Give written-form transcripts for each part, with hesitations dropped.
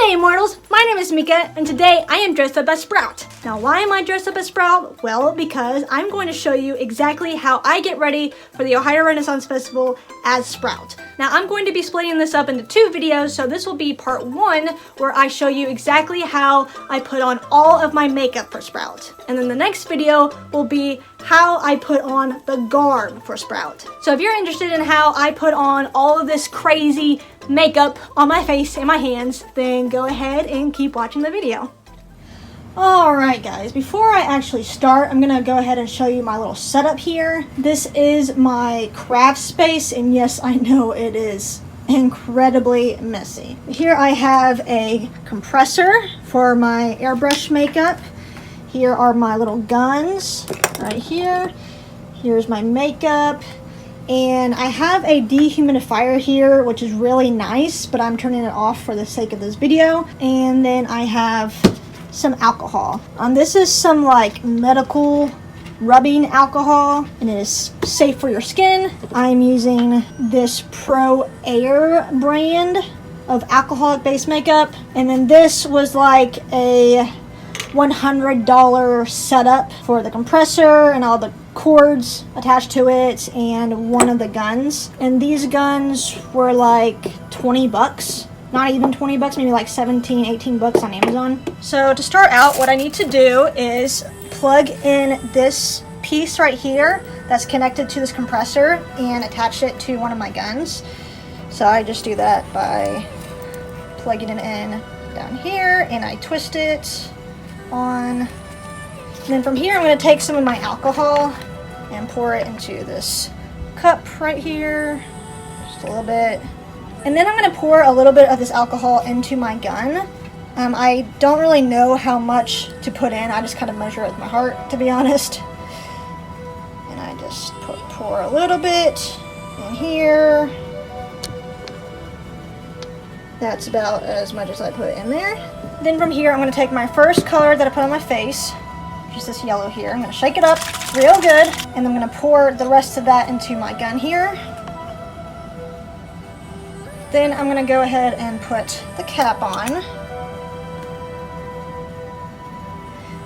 G'day immortals, my name is Mika and today I am dressed up as Sprout. Now why am I dressed up as Sprout? Well, because I'm going to show you exactly how I get ready for the Ohio Renaissance Festival as Sprout. Now I'm going to be splitting this up into two videos, so this will be part one where I show you exactly how I put on all of my makeup for Sprout. And then the next video will be how I put on the garb for Sprout. So if you're interested in how I put on all of this crazy makeup on my face and my hands, then go ahead and keep watching the video. Alright guys, before I actually start, I'm gonna go ahead and show you my little setup here. This is my craft space, and yes, I know it is incredibly messy. Here I have a compressor for my airbrush makeup. Here are my little guns right here. Here's my makeup. And I have a dehumidifier here, which is really nice, but I'm turning it off for the sake of this video. And then I have some alcohol. This is some like medical rubbing alcohol, and it is safe for your skin. I'm using this Proaiir brand of alcoholic based makeup. And then this was like a $100 setup for the compressor and all the cords attached to it and one of the guns. And these guns were like 20 bucks. Not even 20 bucks, maybe like 17, 18 bucks on Amazon. So to start out, what I need to do is plug in this piece right here that's connected to this compressor and attach it to one of my guns. So I just do that by plugging it in down here, and I twist it on. And then from here, I'm going to take some of my alcohol and pour it into this cup right here, just a little bit. And then I'm going to pour a little bit of this alcohol into my gun. I don't really know how much to put in. I just kind of measure it with my heart, to be honest. And I just pour a little bit in here. That's about as much as I put in there. Then from here, I'm going to take my first color that I put on my face, just this yellow here. I'm going to shake it up real good, and I'm going to pour the rest of that into my gun here. Then I'm going to go ahead and put the cap on.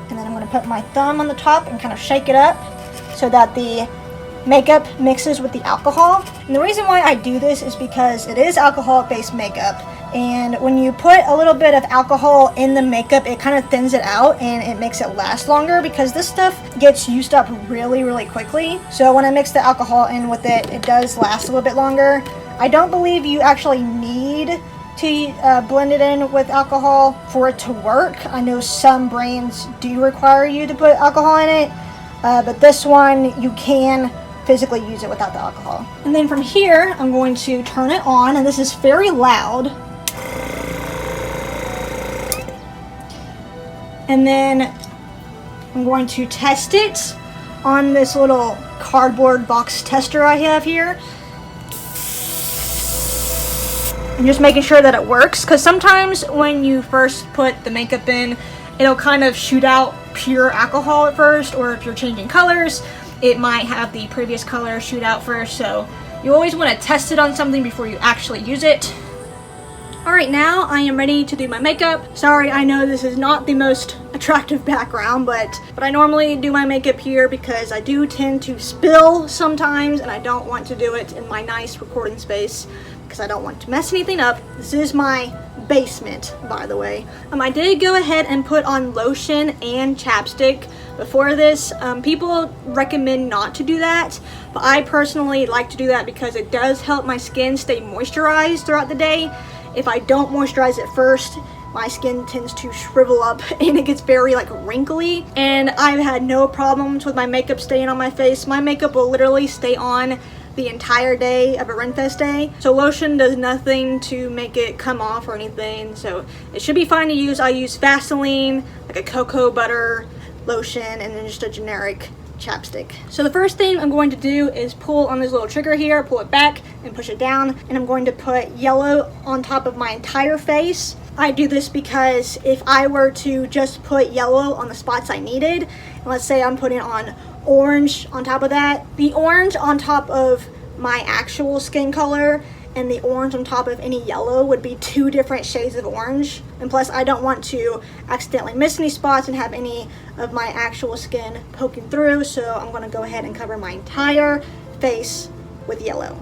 And then I'm going to put my thumb on the top and kind of shake it up so that the makeup mixes with the alcohol. And the reason why I do this is because it is alcohol-based makeup. And when you put a little bit of alcohol in the makeup, it kind of thins it out and it makes it last longer, because this stuff gets used up really quickly. So when I mix the alcohol in with it, it does last a little bit longer. I don't believe you actually need to blend it in with alcohol for it to work. I know some brands do require you to put alcohol in it, but this one you can physically use it without the alcohol. And then from here, I'm going to turn it on, and this is very loud. And then I'm going to test it on this little cardboard box tester I have here. I'm just making sure that it works, because sometimes when you first put the makeup in, it'll kind of shoot out pure alcohol at first, or if you're changing colors, it might have the previous color shoot out first. So you always want to test it on something before you actually use it. Alright, now I am ready to do my makeup. Sorry, I know this is not the most attractive background, but I normally do my makeup here because I do tend to spill sometimes, and I don't want to do it in my nice recording space because I don't want to mess anything up. This is my basement, by the way. I did go ahead and put on lotion and chapstick before this. People recommend not to do that, but I personally like to do that because it does help my skin stay moisturized throughout the day. If I don't moisturize it first, my skin tends to shrivel up and it gets very like wrinkly, and I've had no problems with my makeup staying on my face. My makeup will literally stay on the entire day of a Renfest day, so lotion does nothing to make it come off or anything, so it should be fine to use. I use Vaseline, like a cocoa butter lotion, and then just a generic chapstick. So the first thing I'm going to do is pull on this little trigger here, pull it back and push it down, and I'm going to put yellow on top of my entire face. I do this because if I were to just put yellow on the spots I needed, and let's say I'm putting on orange on top of that, the orange on top of my actual skin color and the orange on top of any yellow would be two different shades of orange. And plus, I don't want to accidentally miss any spots and have any of my actual skin poking through, so I'm gonna go ahead and cover my entire face with yellow.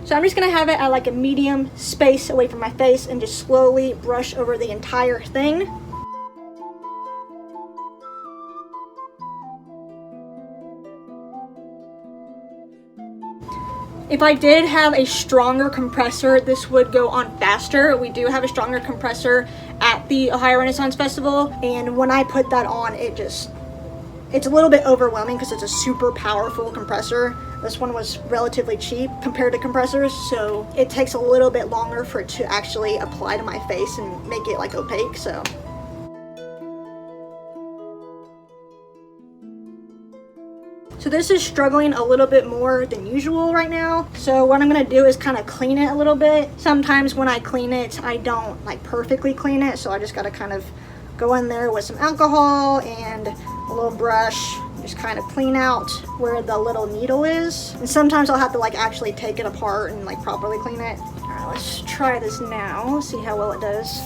So I'm just gonna have it at like a medium space away from my face and just slowly brush over the entire thing. If I did have a stronger compressor, this would go on faster. We do have a stronger compressor at the Ohio Renaissance Festival, and when I put that on, it's a little bit overwhelming because it's a super powerful compressor. This one was relatively cheap compared to compressors, so it takes a little bit longer for it to actually apply to my face and make it like opaque. So this is struggling a little bit more than usual right now. So what I'm gonna do is kind of clean it a little bit. Sometimes when I clean it, I don't like perfectly clean it, so I just gotta kind of go in there with some alcohol and a little brush, just kind of clean out where the little needle is. And sometimes I'll have to like actually take it apart and like properly clean it. All right, let's try this now, see how well it does.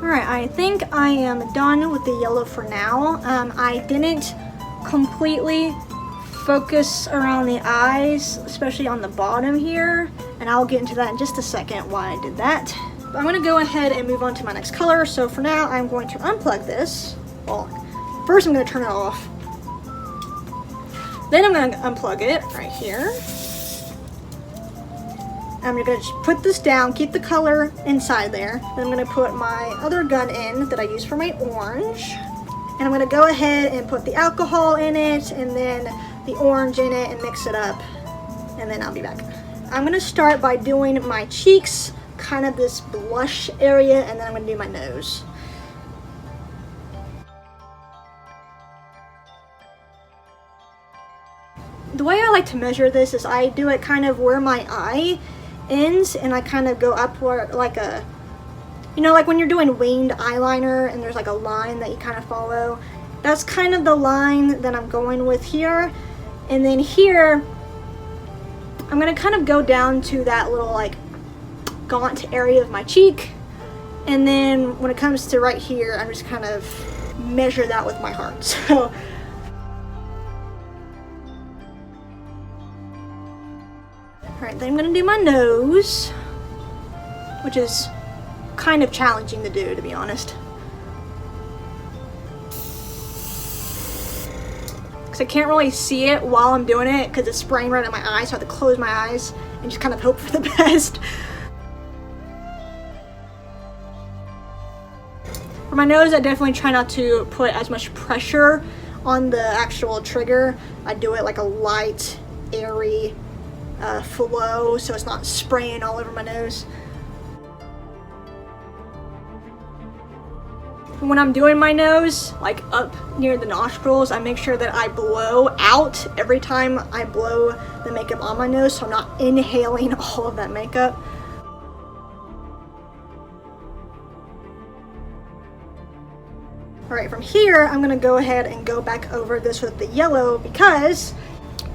Alright, I think I am done with the yellow for now. I didn't completely focus around the eyes, especially on the bottom here, and I'll get into that in just a second why I did that. But I'm going to go ahead and move on to my next color. So for now, I'm going to unplug this. Well, first I'm going to turn it off. Then I'm going to unplug it right here. I'm going to just put this down, keep the color inside there. Then I'm going to put my other gun in that I use for my orange. And I'm going to go ahead and put the alcohol in it and then the orange in it and mix it up. And then I'll be back. I'm going to start by doing my cheeks, kind of this blush area, and then I'm going to do my nose. The way I like to measure this is I do it kind of where my eye ends, and I kind of go upward like a, you know, like when you're doing winged eyeliner and there's like a line that you kind of follow. That's kind of the line that I'm going with here. And then here, I'm gonna kind of go down to that little like gaunt area of my cheek. And then when it comes to right here, I'm just kind of measure that with my heart. So alright, then I'm going to do my nose, which is kind of challenging to do, to be honest. Because I can't really see it while I'm doing it because it's spraying right at my eyes, so I have to close my eyes and just kind of hope for the best. For my nose, I definitely try not to put as much pressure on the actual trigger. I do it like a light, airy flow, so it's not spraying all over my nose. When I'm doing my nose, like up near the nostrils, I make sure that I blow out every time I blow the makeup on my nose, so I'm not inhaling all of that makeup. Alright, from here, I'm going to go ahead and go back over this with the yellow because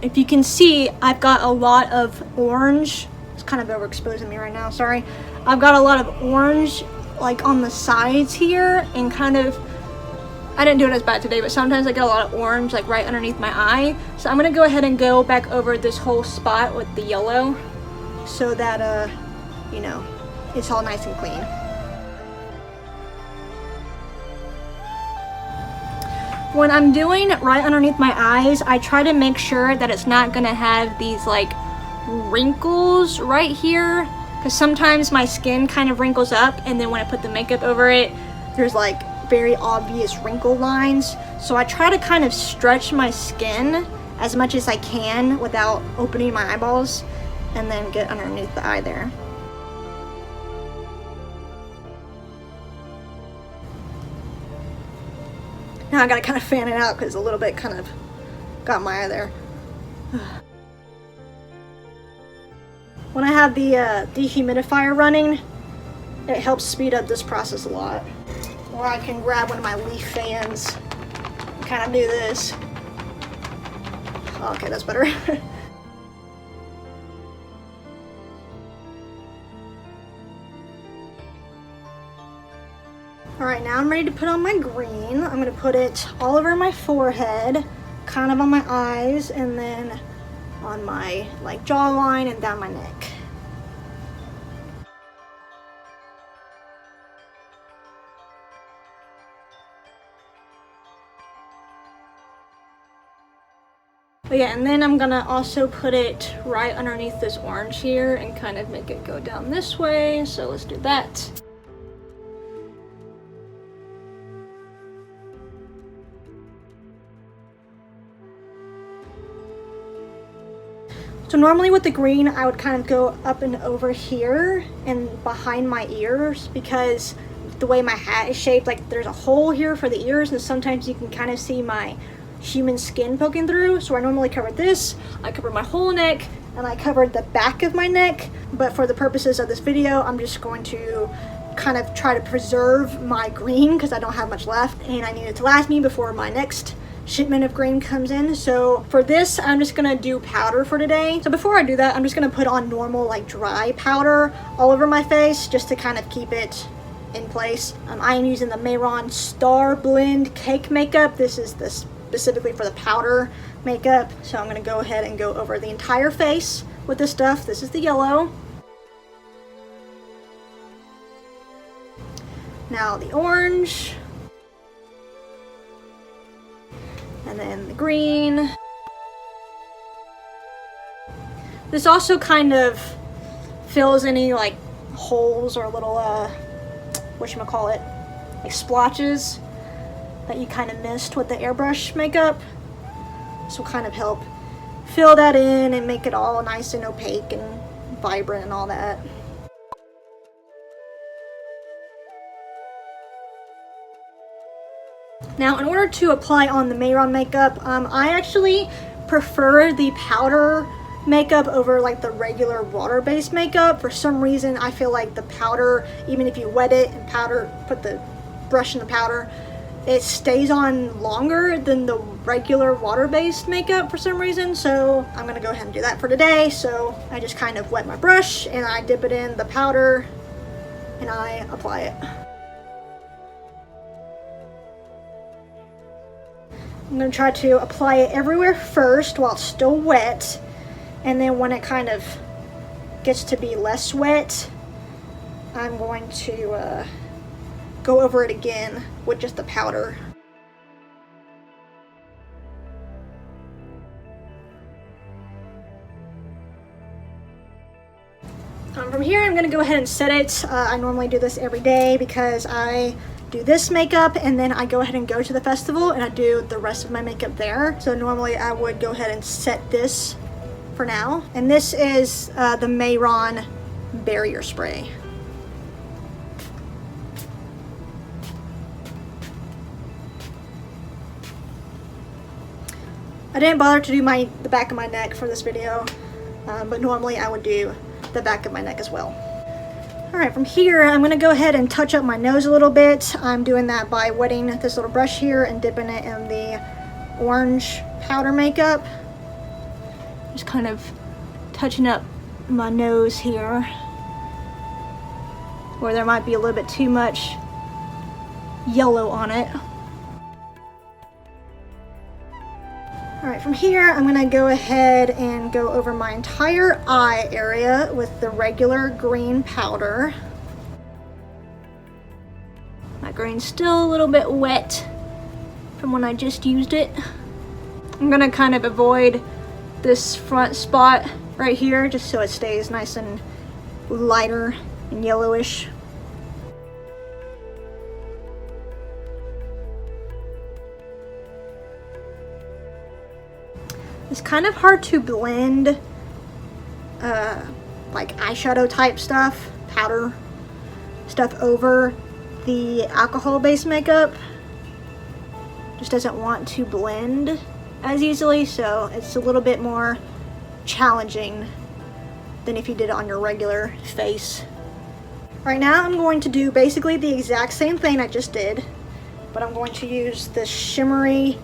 if you can see, I've got a lot of orange. It's kind of overexposing me right now, sorry. I've got a lot of orange like on the sides here, and kind of, I didn't do it as bad today, but sometimes I get a lot of orange like right underneath my eye. So I'm going to go ahead and go back over this whole spot with the yellow so that, you know, it's all nice and clean. When I'm doing right underneath my eyes, I try to make sure that it's not gonna have these like wrinkles right here, because sometimes my skin kind of wrinkles up, and then when I put the makeup over it, there's like very obvious wrinkle lines. So I try to kind of stretch my skin as much as I can without opening my eyeballs, and then get underneath the eye there. Now I gotta kind of fan it out because a little bit kind of got my eye there. When I have the dehumidifier running, it helps speed up this process a lot. Or I can grab one of my leaf fans and kind of do this. Okay, that's better. Alright, now I'm ready to put on my green. I'm going to put it all over my forehead, kind of on my eyes, and then on my jawline and down my neck. But yeah, and then I'm gonna also put it right underneath this orange here and kind of make it go down this way. So let's do that. So normally with the green, I would kind of go up and over here and behind my ears, because the way my hat is shaped, like there's a hole here for the ears, and sometimes you can kind of see my human skin poking through. So I normally cover this, I cover my whole neck, and I covered the back of my neck. But for the purposes of this video, I'm just going to kind of try to preserve my green because I don't have much left and I need it to last me before my next shipment of green comes in. So for this, I'm just gonna do powder for today. So before I do that, I'm just gonna put on normal dry powder all over my face just to kind of keep it in place. I am using the Mehron Star Blend Cake makeup. This is specifically for the powder makeup. So I'm gonna go ahead and go over the entire face with this stuff. This is the yellow. Now the orange. And then the green. This also kind of fills any holes or little whatchamacallit, splotches that you kind of missed with the airbrush makeup. This will kind of help fill that in and make it all nice and opaque and vibrant and all that. Now, in order to apply on the Mehron makeup, I actually prefer the powder makeup over the regular water-based makeup. For some reason, I feel like the powder, even if you wet it and put the brush in the powder, it stays on longer than the regular water-based makeup for some reason. So I'm gonna go ahead and do that for today. So I just kind of wet my brush and I dip it in the powder and I apply it. I'm going to try to apply it everywhere first while it's still wet, and then when it kind of gets to be less wet, I'm going to go over it again with just the powder. From here, I'm going to go ahead and set it. I normally do this every day because I do this makeup and then I go ahead and go to the festival and I do the rest of my makeup there. So normally I would go ahead and set this for now. And this is the Mehron Barrier Spray. I didn't bother to do the back of my neck for this video, but normally I would do the back of my neck as well. Alright, from here I'm going to go ahead and touch up my nose a little bit. I'm doing that by wetting this little brush here and dipping it in the orange powder makeup. Just kind of touching up my nose here where there might be a little bit too much yellow on it. Alright, from here I'm going to go ahead and go over my entire eye area with the regular green powder. My green's still a little bit wet from when I just used it. I'm going to kind of avoid this front spot right here just so it stays nice and lighter and yellowish. It's kind of hard to blend eyeshadow type stuff, powder stuff over the alcohol-based makeup. Just doesn't want to blend as easily, so it's a little bit more challenging than if you did it on your regular face. Right now I'm going to do basically the exact same thing I just did, but I'm going to use this shimmery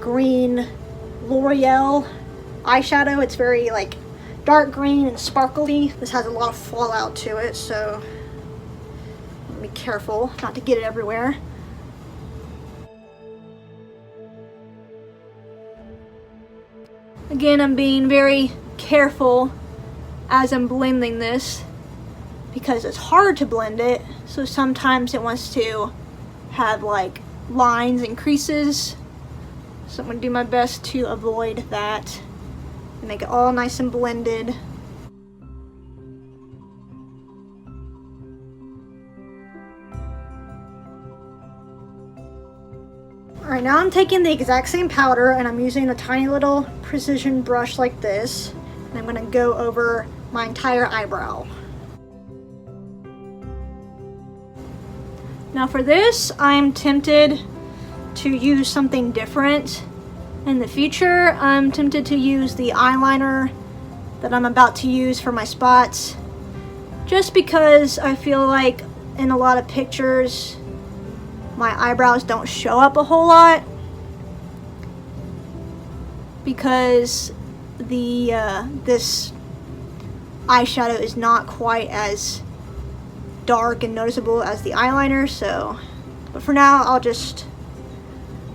green L'Oreal eyeshadow. It's very like dark green and sparkly. This has a lot of fallout to it, so be careful not to get it everywhere. Again, I'm being very careful as I'm blending this because it's hard to blend it, so sometimes it wants to have like lines and creases, so I'm going to do my best to avoid that and make it all nice and blended. Alright, now I'm taking the exact same powder and I'm using a tiny little precision brush like this, and I'm going to go over my entire eyebrow. Now for this, I'm tempted to use something different. In the future, I'm tempted to use the eyeliner that I'm about to use for my spots, just because I feel like in a lot of pictures my eyebrows don't show up a whole lot because this eyeshadow is not quite as dark and noticeable as the eyeliner. So, but for now I'll just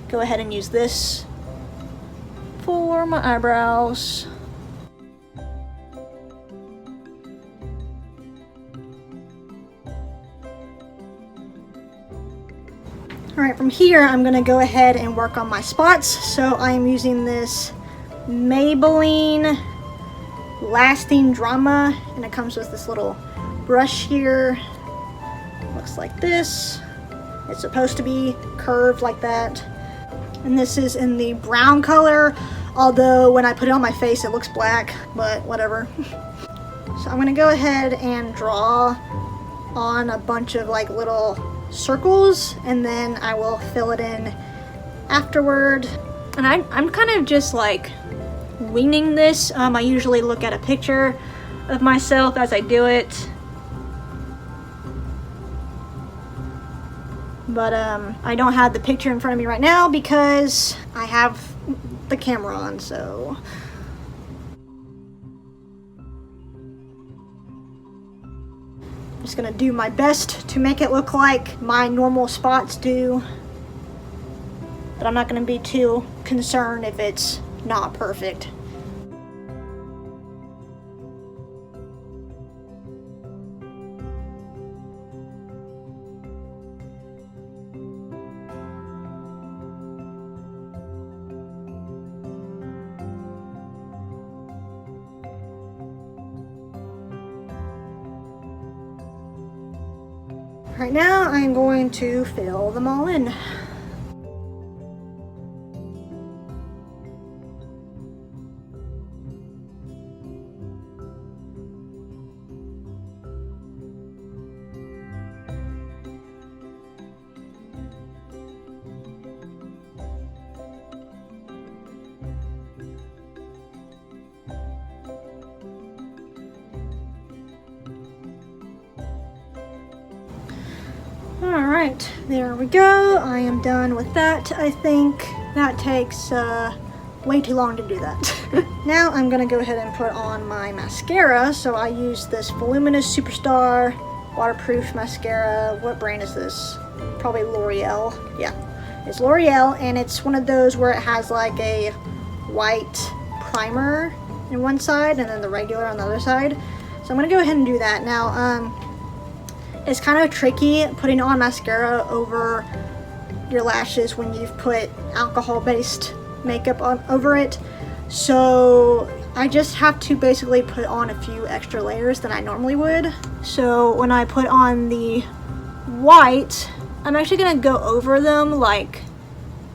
go ahead and use this for my eyebrows. Alright, from here I'm going to go ahead and work on my spots. So I am using this Maybelline Lasting Drama, and it comes with this little brush here. Looks like this. It's supposed to be curved like that. And this is in the brown color, although when I put it on my face it looks black, but whatever. So I'm going to go ahead and draw on a bunch of like little circles, and then I will fill it in afterward. And I'm kind of just like winging this. I usually look at a picture of myself as I do it, but I don't have the picture in front of me right now because I have the camera on, so I'm just gonna do my best to make it look like my normal spots do, but I'm not gonna be too concerned if it's not perfect. Right now, I'm going to fill them all in. Alright, there we go. I am done with that. I think that takes way too long to do that. Now I'm going to go ahead and put on my mascara. So I use this Voluminous Superstar waterproof mascara. What brand is this? Probably L'Oreal. Yeah, it's L'Oreal, and it's one of those where it has like a white primer in one side and then the regular on the other side. So I'm going to go ahead and do that. Now, it's kind of tricky putting on mascara over your lashes when you've put alcohol-based makeup on over it. So I just have to basically put on a few extra layers than I normally would. So when I put on the white, I'm actually going to go over them like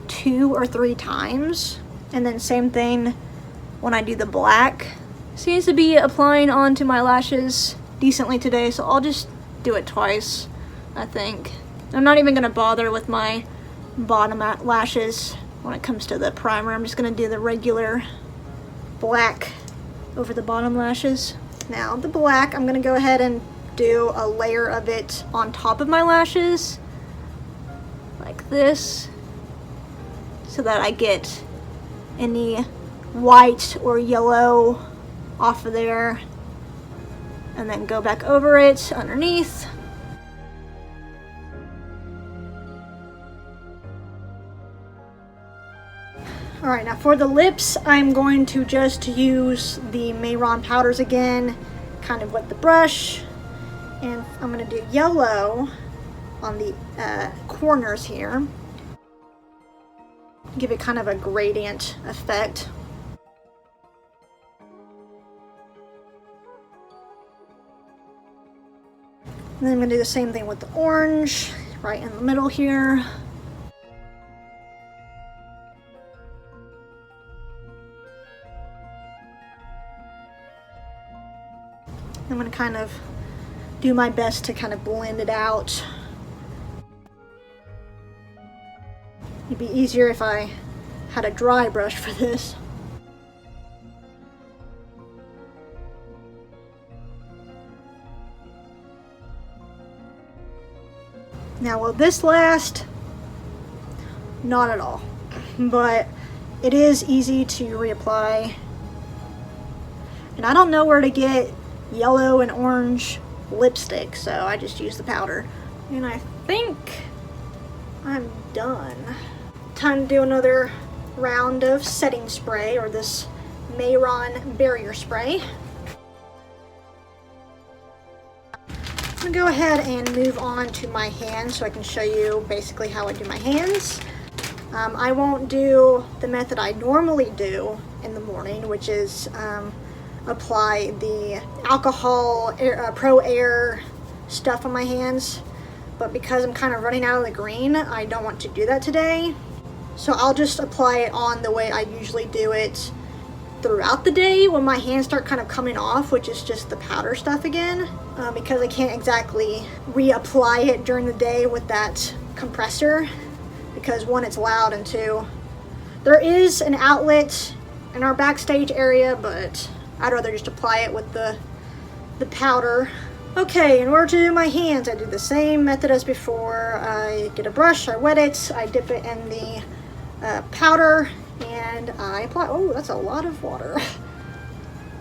2 or 3 times. And then same thing when I do the black. Seems to be applying onto my lashes decently today, so I'll just do it twice, I think. I'm not even gonna bother with my bottom lashes when it comes to the primer. I'm just gonna do the regular black over the bottom lashes. Now the black, I'm gonna go ahead and do a layer of it on top of my lashes, like this, so that I get any white or yellow off of there, and then go back over it underneath. Alright, now for the lips, I'm going to just use the Mehron powders again, kind of wet the brush, and I'm going to do yellow on the corners here. Give it kind of a gradient effect. And then I'm going to do the same thing with the orange, right in the middle here. I'm going to kind of do my best to kind of blend it out. It'd be easier if I had a dry brush for this. Now, will this last? Not at all, but it is easy to reapply. And I don't know where to get yellow and orange lipstick, so I just use the powder. And I think I'm done. Time to do another round of setting spray, or this Mehron barrier spray. I'm gonna go ahead and move on to my hands so I can show you basically how I do my hands. I won't do the method I normally do in the morning, which is apply the alcohol Proaiir stuff on my hands, but because I'm kind of running out of the green, I don't want to do that today. So I'll just apply it on the way I usually do it throughout the day when my hands start kind of coming off, which is just the powder stuff again, because I can't exactly reapply it during the day with that compressor, because one, it's loud, and two, there is an outlet in our backstage area, but I'd rather just apply it with the powder. Okay, in order to do my hands, I do the same method as before. I get a brush, I wet it, I dip it in the powder, and I apply. Oh, that's a lot of water.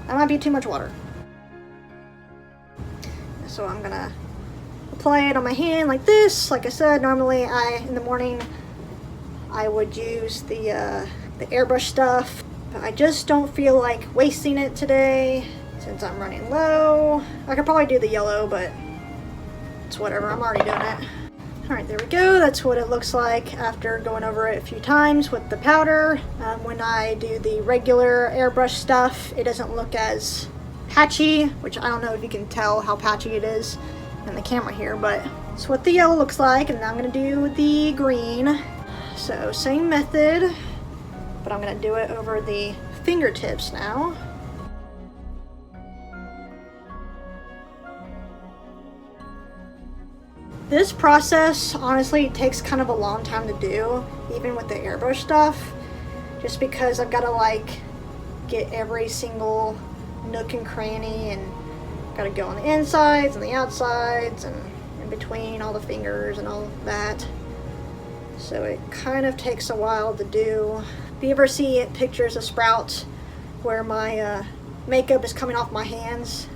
That might be too much water. So I'm gonna apply it on my hand like this. Like I said, normally in the morning I would use the airbrush stuff, but I just don't feel like wasting it today since I'm running low. I could probably do the yellow, but it's whatever, I'm already doing it. Alright, there we go. That's what it looks like after going over it a few times with the powder. When I do the regular airbrush stuff, it doesn't look as patchy, which I don't know if you can tell how patchy it is in the camera here, but it's what the yellow looks like. And now I'm going to do the green. So same method, but I'm going to do it over the fingertips now. This process honestly takes kind of a long time to do, even with the airbrush stuff, just because I've got to like get every single nook and cranny, and got to go on the insides and the outsides and in between all the fingers and all that. So it kind of takes a while to do. If you ever see pictures of Sprout where my makeup is coming off my hands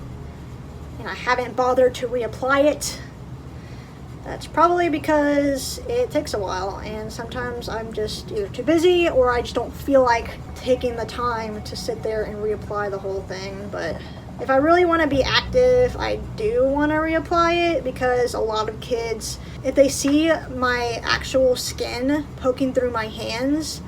and I haven't bothered to reapply it, that's probably because it takes a while, and sometimes I'm just either too busy or I just don't feel like taking the time to sit there and reapply the whole thing. But if I really want to be active, I do want to reapply it, because a lot of kids, if they see my actual skin poking through my hands,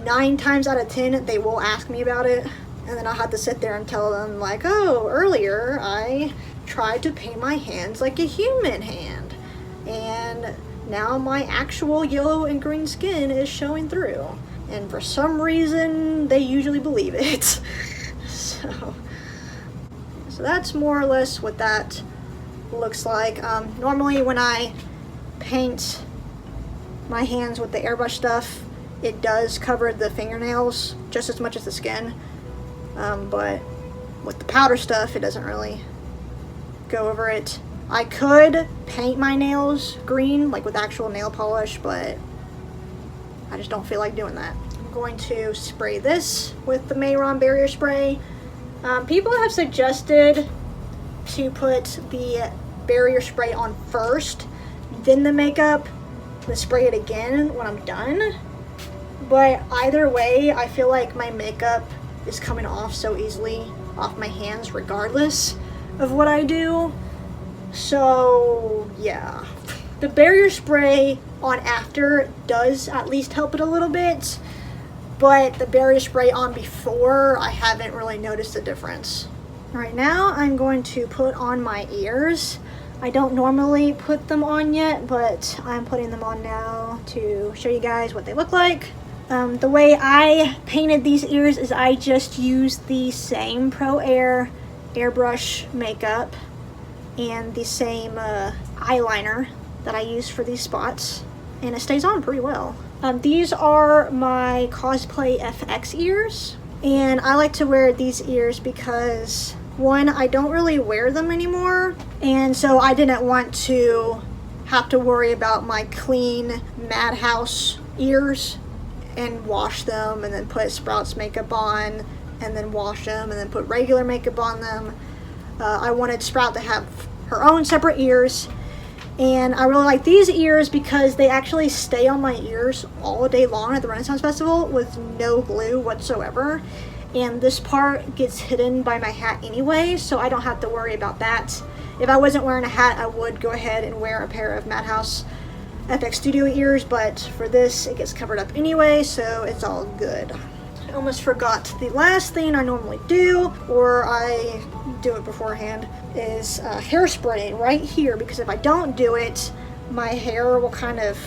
9 times out of 10 they will ask me about it, and then I'll have to sit there and tell them like, oh, earlier I tried to paint my hands like a human hand, and now my actual yellow and green skin is showing through. And for some reason, they usually believe it. So that's more or less what that looks like. Normally when I paint my hands with the airbrush stuff, it does cover the fingernails just as much as the skin. But with the powder stuff, it doesn't really go over it. I could paint my nails green, like with actual nail polish, but I just don't feel like doing that. I'm going to spray this with the Mehron barrier spray. People have suggested to put the barrier spray on first, then the makeup, then spray it again when I'm done. But either way, I feel like my makeup is coming off so easily off my hands regardless of what I do. So yeah, the barrier spray on after does at least help it a little bit, but the barrier spray on before, I haven't really noticed a difference. Right now I'm going to put on my ears. I don't normally put them on yet, but I'm putting them on now to show you guys what they look like. The way I painted these ears is I just used the same Proaiir airbrush makeup and the same eyeliner that I use for these spots, and it stays on pretty well. These are my Cosplay Fx ears, and I like to wear these ears because, one, I don't really wear them anymore, and so I didn't want to have to worry about my clean Madhouse ears and wash them and then put Sprout's makeup on and then wash them and then put regular makeup on them. I wanted Sprout to have her own separate ears, and I really like these ears because they actually stay on my ears all day long at the Renaissance Festival with no glue whatsoever, and this part gets hidden by my hat anyway, so I don't have to worry about that. If I wasn't wearing a hat, I would go ahead and wear a pair of Madhouse FX Studio ears, but for this it gets covered up anyway, so it's all good. I almost forgot the last thing I normally do, or I do it beforehand, is hairspray right here, because if I don't do it, my hair will kind of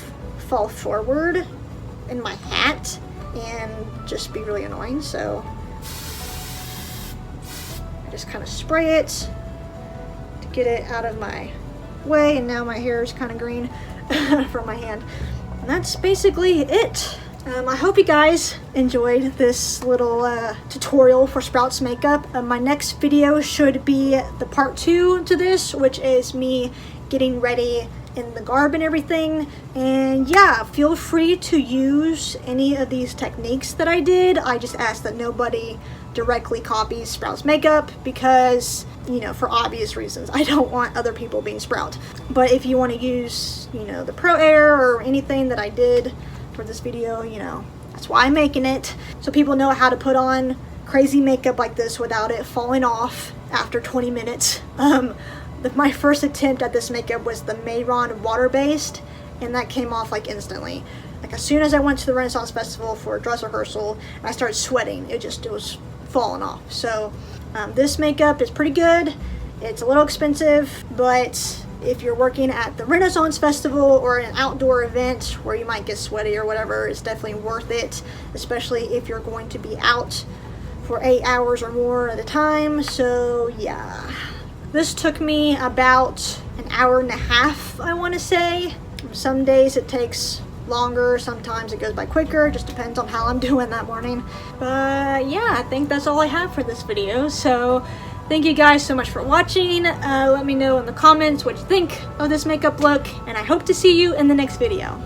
fall forward in my hat and just be really annoying. So I just kind of spray it to get it out of my way, and now my hair is kind of green from my hand. And that's basically it. I hope you guys enjoyed this little tutorial for Sprout's makeup. My next video should be the part 2 to this, which is me getting ready in the garb and everything. And yeah, feel free to use any of these techniques that I did. I just ask that nobody directly copies Sprout's makeup because, you know, for obvious reasons, I don't want other people being Sprout. But if you want to use, you know, the Proaiir or anything that I did for this video, you know, that's why I'm making it, so people know how to put on crazy makeup like this without it falling off after 20 minutes. My first attempt at this makeup was the Mehron water-based, and that came off like instantly. Like as soon as I went to the Renaissance Festival for a dress rehearsal, and I started sweating, it was falling off. So this makeup is pretty good. It's a little expensive, but if you're working at the Renaissance Festival or an outdoor event where you might get sweaty or whatever, it's definitely worth it, especially if you're going to be out for 8 hours or more at a time. So yeah, this took me about an hour and a half, I want to say. Some days it takes longer, sometimes it goes by quicker, just depends on how I'm doing that morning. But yeah, I think that's all I have for this video. So thank you guys so much for watching. Let me know in the comments what you think of this makeup look, and I hope to see you in the next video.